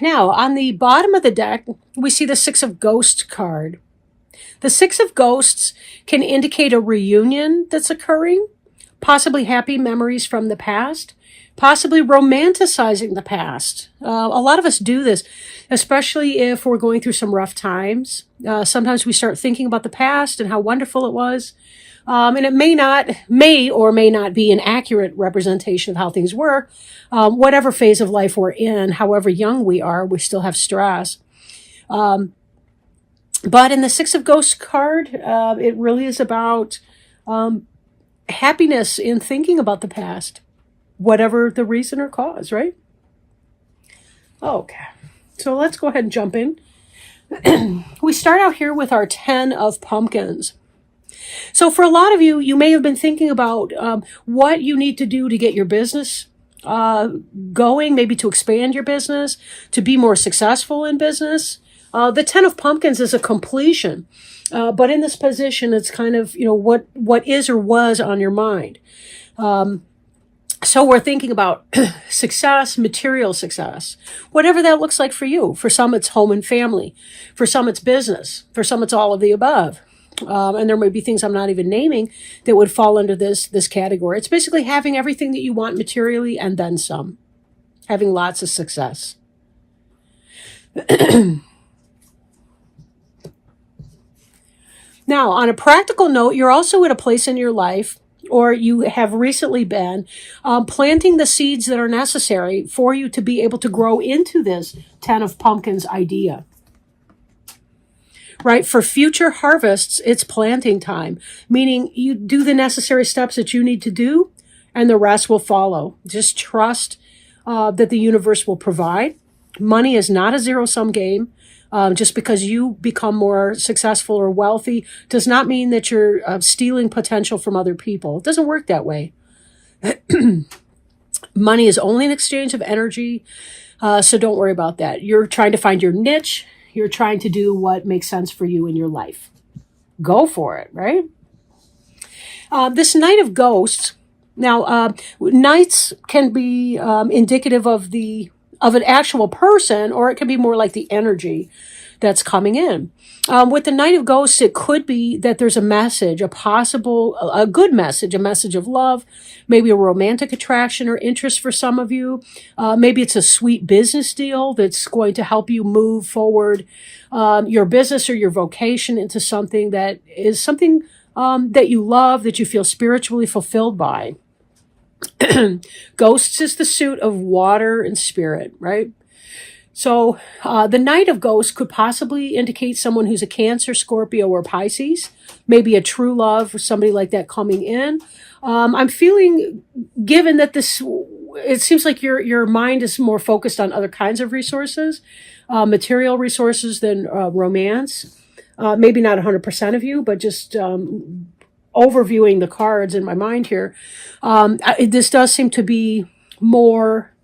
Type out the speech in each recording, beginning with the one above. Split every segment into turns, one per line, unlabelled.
Now, on the bottom of the deck, we see the Six of Ghosts card. The Six of Ghosts can indicate a reunion that's occurring, possibly happy memories from the past, possibly romanticizing the past. A lot of us do this, especially if we're going through some rough times. Sometimes we start thinking about the past and how wonderful it was. And it may or may not be an accurate representation of how things were. Whatever phase of life we're in, however young we are, we still have stress. But in the Six of Ghosts card, it really is about happiness in thinking about the past, whatever the reason or cause, right? Okay, so let's go ahead and jump in. We start out here with our 10 of Pumpkins. So for a lot of you, you may have been thinking about what you need to do to get your business going, maybe to expand your business, to be more successful in business. The 10 of Pumpkins is a completion. But in this position, it's kind of, what is or was on your mind. So we're thinking about success, material success, whatever that looks like for you. For some, it's home and family. For some, it's business. For some, it's all of the above. And there may be things I'm not even naming that would fall under this category. It's basically having everything that you want materially and then some. Having lots of success. Now, on a practical note, you're also at a place in your life, or you have recently been, planting the seeds that are necessary for you to be able to grow into this 10 of Pumpkins idea. Right? For future harvests, it's planting time, meaning you do the necessary steps that you need to do, and the rest will follow. Just trust that the universe will provide. Money is not a zero-sum game. Just because you become more successful or wealthy does not mean that you're stealing potential from other people. It doesn't work that way. Money is only an exchange of energy, so don't worry about that. You're trying to find your niche. You're trying to do what makes sense for you in your life. Go for it, right? This Knight of Ghosts. Now, knights can be indicative of an actual person, or it can be more like the energy that's coming in. With the Knight of Ghosts, it could be that there's a message, a good message, a message of love, maybe a romantic attraction or interest for some of you. Maybe it's a sweet business deal that's going to help you move forward your business or your vocation into something that is something that you love, that you feel spiritually fulfilled by. Ghosts is the suit of water and spirit, right? So the Knight of Ghosts could possibly indicate someone who's a Cancer, Scorpio, or Pisces, maybe a true love or somebody like that coming in. I'm feeling, given that it seems like your mind is more focused on other kinds of resources, material resources than romance. Maybe not 100% of you, but just overviewing the cards in my mind here, this does seem to be more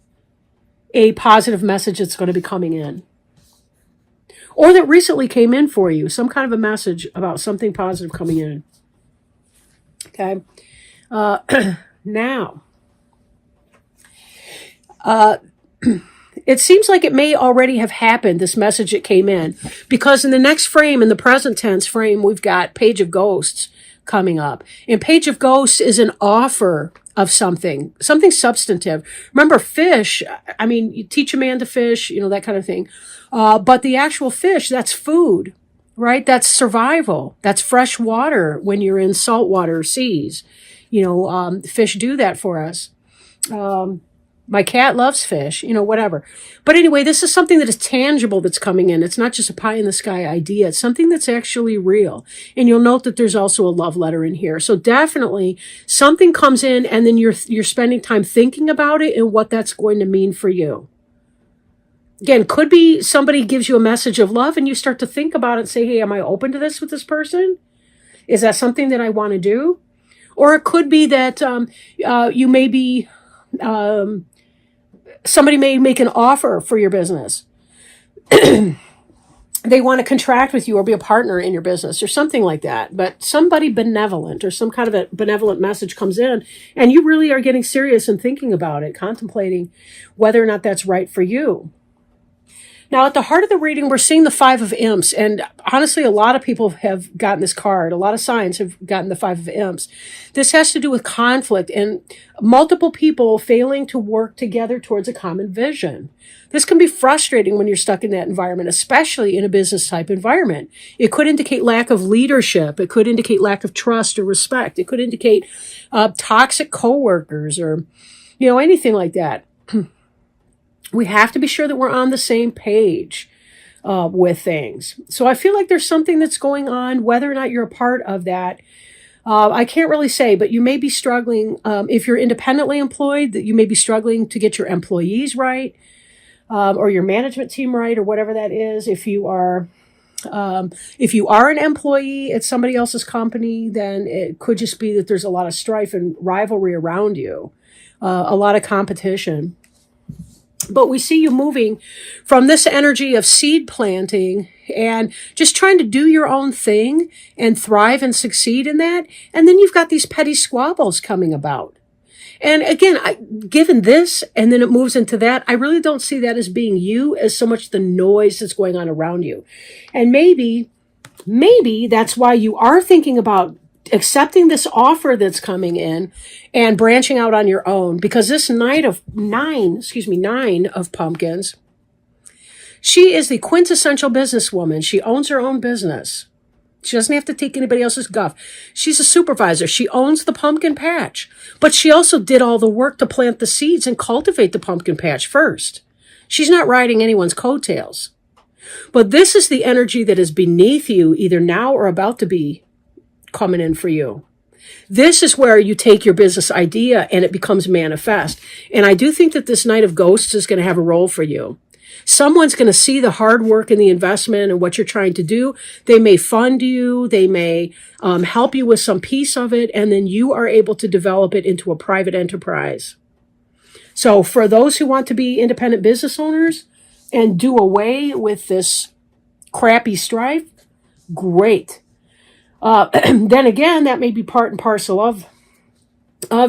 a positive message that's going to be coming in. Or that recently came in for you, some kind of a message about something positive coming in. Okay. Now, it seems like it may already have happened, this message that came in, because in the next frame, in the present tense frame, we've got Page of Ghosts coming up. And Page of Ghosts is an offer of something substantive. Remember, fish, you teach a man to fish, that kind of thing. But the actual fish, that's food, right? That's survival. That's fresh water when you're in saltwater seas. Fish do that for us. My cat loves fish, whatever. But anyway, this is something that is tangible that's coming in. It's not just a pie in the sky idea. It's something that's actually real. And you'll note that there's also a love letter in here. So definitely something comes in, and then you're spending time thinking about it and what that's going to mean for you. Again, could be somebody gives you a message of love and you start to think about it and say, hey, am I open to this with this person? Is that something that I want to do? Or it could be that you may be... somebody may make an offer for your business. They want to contract with you or be a partner in your business or something like that. But somebody benevolent or some kind of a benevolent message comes in, and you really are getting serious and thinking about it, contemplating whether or not that's right for you. Now, at the heart of the reading, we're seeing the Five of Imps. And honestly, a lot of people have gotten this card. A lot of signs have gotten the Five of Imps. This has to do with conflict and multiple people failing to work together towards a common vision. This can be frustrating when you're stuck in that environment, especially in a business type environment. It could indicate lack of leadership. It could indicate lack of trust or respect. It could indicate toxic coworkers or, anything like that. We have to be sure that we're on the same page with things. So I feel like there's something that's going on, whether or not you're a part of that. I can't really say, but you may be struggling. If you're independently employed, that you may be struggling to get your employees right, or your management team right, or whatever that is. If you are an employee at somebody else's company, then it could just be that there's a lot of strife and rivalry around you, a lot of competition. But we see you moving from this energy of seed planting and just trying to do your own thing and thrive and succeed in that. And then you've got these petty squabbles coming about. And again, given this, and then it moves into that, I really don't see that as being you as so much the noise that's going on around you. And maybe that's why you are thinking about accepting this offer that's coming in and branching out on your own, because this nine of pumpkins, she is the quintessential businesswoman. She owns her own business. She doesn't have to take anybody else's guff. She's a supervisor. She owns the pumpkin patch, but she also did all the work to plant the seeds and cultivate the pumpkin patch first. She's not riding anyone's coattails. But this is the energy that is beneath you, either now or about to be coming in for you. This is where you take your business idea and it becomes manifest. And I do think that this Knight of Ghosts is going to have a role for you. Someone's going to see the hard work and the investment and what you're trying to do. They may fund you. They may help you with some piece of it. And then you are able to develop it into a private enterprise. So for those who want to be independent business owners and do away with this crappy strife, great. Then again, that may be part and parcel of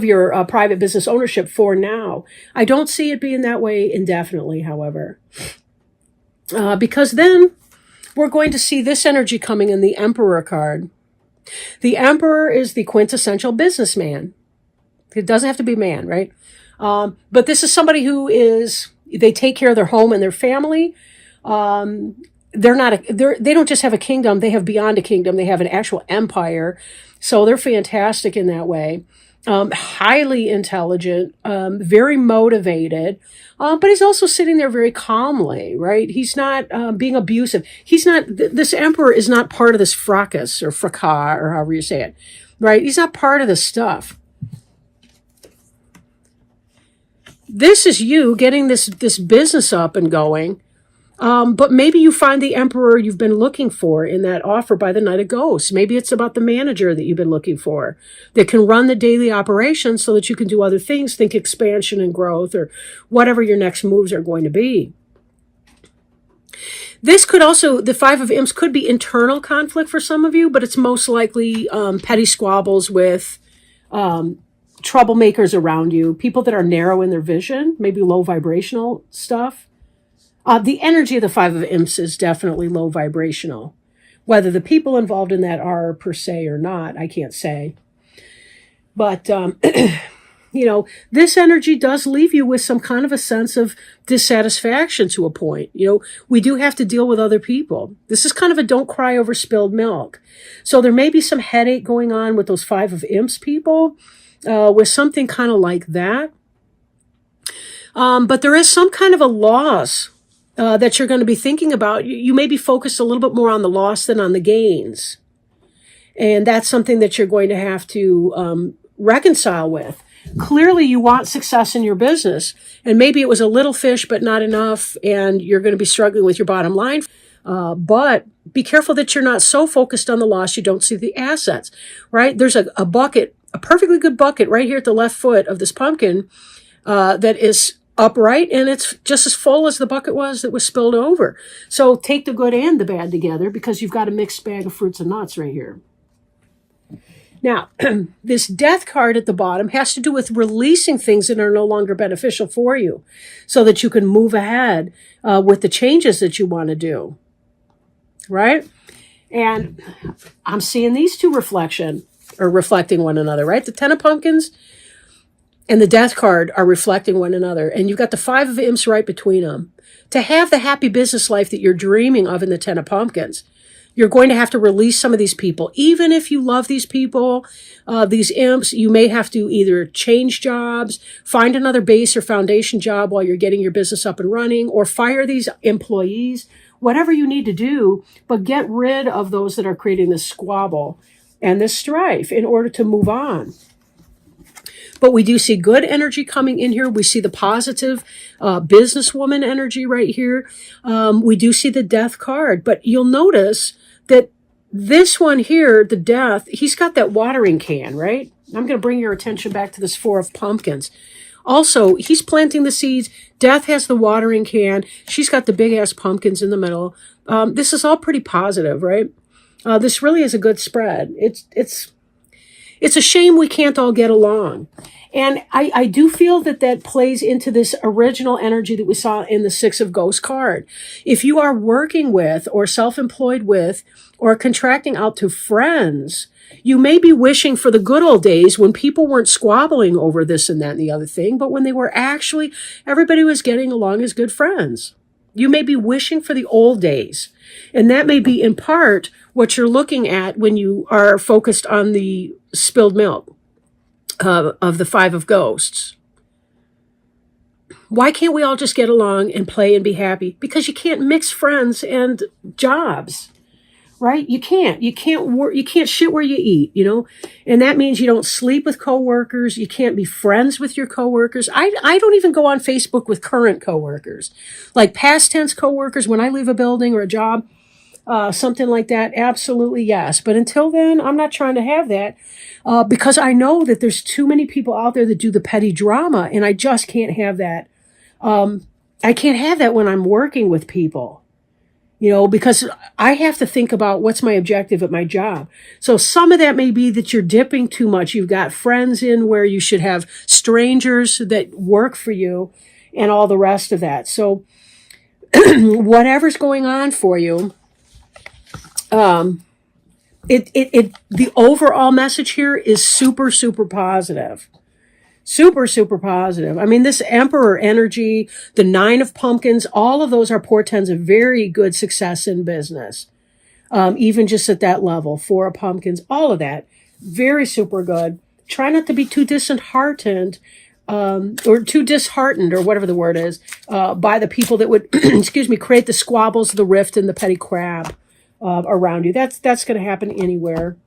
your private business ownership for now. I don't see it being that way indefinitely, however, because then we're going to see this energy coming in the Emperor card. The Emperor is the quintessential businessman. It doesn't have to be man, right? But this is somebody they take care of their home and their family. They don't just have a kingdom, they have beyond a kingdom. They have an actual empire. So they're fantastic in that way. Highly intelligent, very motivated, but he's also sitting there very calmly, right? He's not being abusive. This Emperor is not part of this fracas or fracas or however you say it, right? He's not part of this stuff. This is you getting this business up and going. But maybe you find the Emperor you've been looking for in that offer by the Knight of Ghosts. Maybe it's about the manager that you've been looking for that can run the daily operations so that you can do other things, think expansion and growth, or whatever your next moves are going to be. This could also, the Five of Imps could be internal conflict for some of you, but it's most likely petty squabbles with troublemakers around you, people that are narrow in their vision, maybe low vibrational stuff. The energy of the Five of Imps is definitely low vibrational. Whether the people involved in that are per se or not, I can't say. But, this energy does leave you with some kind of a sense of dissatisfaction to a point. We do have to deal with other people. This is kind of a don't cry over spilled milk. So there may be some headache going on with those Five of Imps people, with something kind of like that. But there is some kind of a loss that you're going to be thinking about. You may be focused a little bit more on the loss than on the gains. And that's something that you're going to have to reconcile with. Clearly, you want success in your business. And maybe it was a little fish, but not enough. And you're going to be struggling with your bottom line. But be careful that you're not so focused on the loss you don't see the assets, right? There's a bucket, a perfectly good bucket right here at the left foot of this pumpkin that is upright, and it's just as full as the bucket was that was spilled over. So take the good and the bad together, because you've got a mixed bag of fruits and nuts right here. Now, this death card at the bottom has to do with releasing things that are no longer beneficial for you so that you can move ahead with the changes that you want to do, right? And I'm seeing these two reflecting one another, right? The Ten of Pumpkins and the Death card are reflecting one another. And you've got the Five of Imps right between them. To have the happy business life that you're dreaming of in the Ten of Pumpkins, you're going to have to release some of these people. Even if you love these people, these imps, you may have to either change jobs, find another base or foundation job while you're getting your business up and running, or fire these employees, whatever you need to do, but get rid of those that are creating this squabble and this strife in order to move on. But we do see good energy coming in here. We see the positive businesswoman energy right here. We do see the Death card, but you'll notice that this one here, the Death, he's got that watering can, right? I'm going to bring your attention back to this Four of Pumpkins. Also, he's planting the seeds. Death has the watering can. She's got the big-ass pumpkins in the middle. This is all pretty positive, right? This really is a good spread. It's a shame we can't all get along. And I do feel that plays into this original energy that we saw in the Six of Ghosts card. If you are working with or self-employed with or contracting out to friends, you may be wishing for the good old days when people weren't squabbling over this and that and the other thing, but when they were actually, everybody was getting along as good friends. You may be wishing for the old days. And that may be in part what you're looking at when you are focused on the spilled milk of the Five of Ghosts. Why can't we all just get along and play and be happy? Because you can't mix friends and jobs, right? You can't work, you can't shit where you eat, you know? And that means you don't sleep with coworkers. You can't be friends with your coworkers. I don't even go on Facebook with current coworkers, like past tense coworkers. When I leave a building or a job, something like that, absolutely yes. But until then, I'm not trying to have that because I know that there's too many people out there that do the petty drama, and I just can't have that. I can't have that when I'm working with people, you know, because I have to think about what's my objective at my job. So some of that may be that you're dipping too much. You've got friends in where you should have strangers that work for you and all the rest of that. So whatever's going on for you, the overall message here is super, super positive. Super, super positive. I mean, this Emperor energy, the Nine of Pumpkins, all of those are portends of very good success in business. Even just at that level, Four of Pumpkins, all of that, very super good. Try not to be too disheartened, or too disheartened, or whatever the word is, by the people that would, create the squabbles, the rift, and the petty crap around you. That's going to happen anywhere.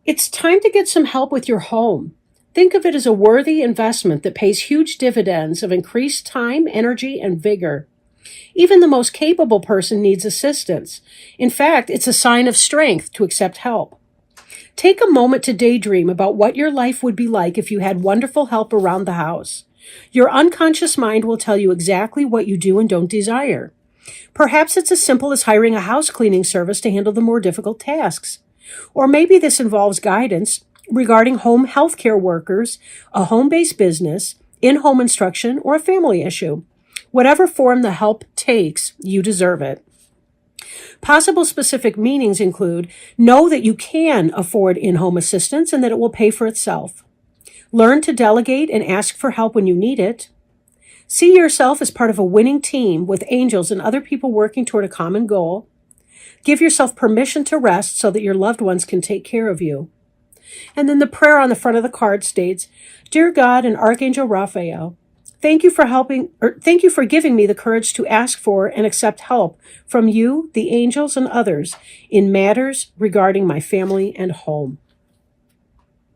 It's time to get some help with your home. Think of it as a worthy investment that pays huge dividends of increased time, energy, and vigor. Even the most capable person needs assistance. In fact, it's a sign of strength to accept help. Take a moment to daydream about what your life would be like if you had wonderful help around the house. Your unconscious mind will tell you exactly what you do and don't desire. Perhaps it's as simple as hiring a house cleaning service to handle the more difficult tasks. Or maybe this involves guidance regarding home healthcare workers, a home-based business, in-home instruction, or a family issue. Whatever form the help takes, you deserve it. Possible specific meanings include: know that you can afford in-home assistance and that it will pay for itself. Learn to delegate and ask for help when you need it. See yourself as part of a winning team with angels and other people working toward a common goal. Give yourself permission to rest so that your loved ones can take care of you. And then the prayer on the front of the card states, Dear God and Archangel Raphael, thank you for giving me the courage to ask for and accept help from you, the angels, and others in matters regarding my family and home.